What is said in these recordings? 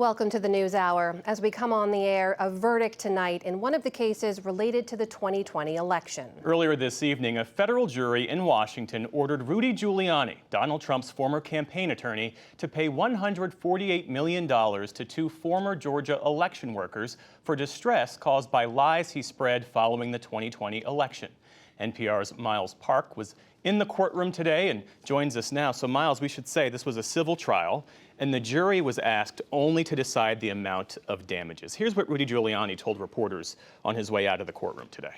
Welcome to the News Hour. As we come on the air, a verdict tonight in one of the cases related to the 2020 election. Earlier this evening, a federal jury in Washington ordered Rudy Giuliani, Donald Trump's former campaign attorney, to pay $148 million to two former Georgia election workers for distress caused by lies he spread following the 2020 election. NPR's Miles Park was in the courtroom today and joins us now. So Miles, we should say this was a civil trial, and the jury was asked only to decide the amount of damages. Here's what Rudy Giuliani told reporters on his way out of the courtroom today.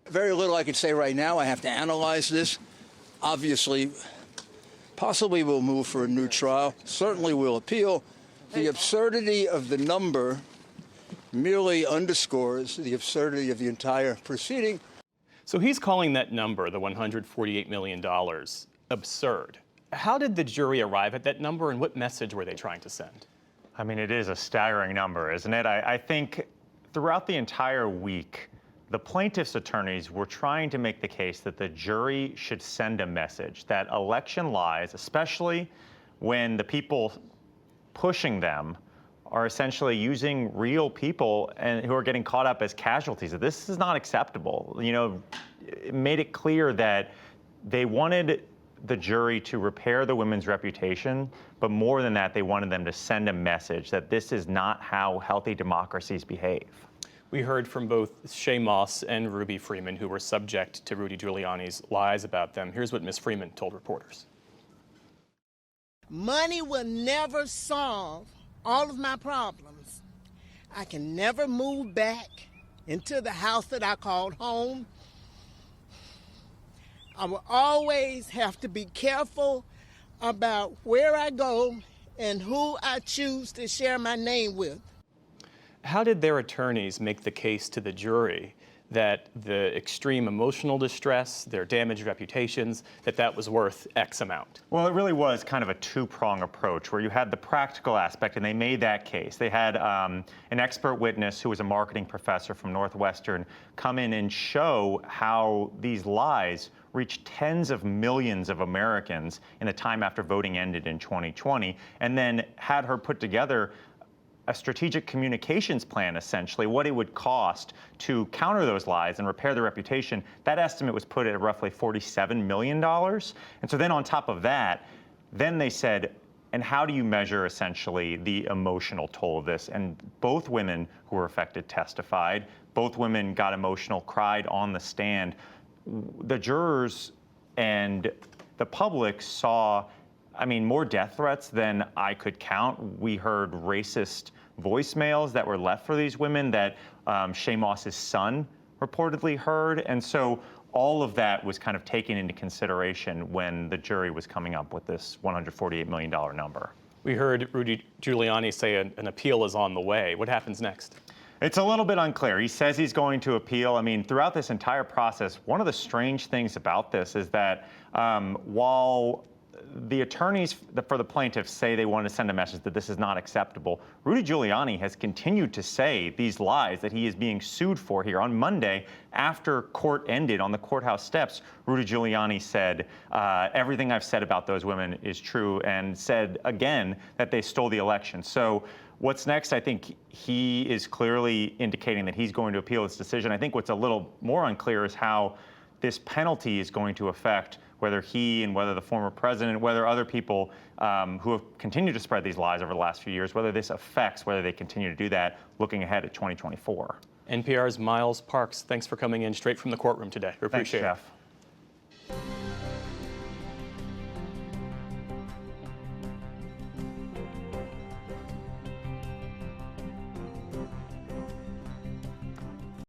Very little I can say right now. I have to analyze this. Obviously, possibly we'll move for a new trial. Certainly we'll appeal. The absurdity of the number merely underscores the absurdity of the entire proceeding. So he's calling that number, the $148 million, absurd. How did the jury arrive at that number, and what message were they trying to send? I mean, it is a staggering number, isn't it? I think throughout the entire week, the plaintiff's attorneys were trying to make the case that the jury should send a message that election lies, especially when the people pushing them are essentially using real people and who are getting caught up as casualties. This is not acceptable. You know, it made it clear that they wanted the jury to repair the women's reputation, but more than that, they wanted them to send a message that this is not how healthy democracies behave. We heard from both Shaye Moss and Ruby Freeman, who were subject to Rudy Giuliani's lies about them. Here's what Ms. Freeman told reporters. Money will never solve all of my problems. I can never move back into the house that I called home. I will always have to be careful about where I go and who I choose to share my name with. How did their attorneys make the case to the jury that the extreme emotional distress, their damaged reputations, that was worth X amount? Well, it really was kind of a two-prong approach where you had the practical aspect, and they made that case. They had an expert witness who was a marketing professor from Northwestern come in and show how these lies reached tens of millions of Americans in the time after voting ended in 2020, and then had her put together a strategic communications plan, essentially, what it would cost to counter those lies and repair the reputation. That estimate was put at roughly $47 million. And so then on top of that, then they said, and how do you measure essentially the emotional toll of this? And both women who were affected testified. Both women got emotional, cried on the stand. The jurors and the public saw, I mean, more death threats than I could count. We heard racist voicemails that were left for these women that Shaye Moss's son reportedly heard. And so all of that was kind of taken into consideration when the jury was coming up with this $148 million number. We heard Rudy Giuliani say an appeal is on the way. What happens next? It's a little bit unclear. He says he's going to appeal. I mean, throughout this entire process, one of the strange things about this is that while the attorneys for the plaintiffs say they want to send a message that this is not acceptable, Rudy Giuliani has continued to say these lies that he is being sued for here. On Monday, after court ended on the courthouse steps, Rudy Giuliani said, everything I've said about those women is true, and said again that they stole the election. So what's next? I think he is clearly indicating that he's going to appeal this decision. I think what's a little more unclear is how this penalty is going to affect whether he and whether the former president, whether other people who have continued to spread these lies over the last few years, whether this affects whether they continue to do that looking ahead at 2024. NPR's Miles Parks, thanks for coming in straight from the courtroom today. We appreciate it. Thanks, Jeff.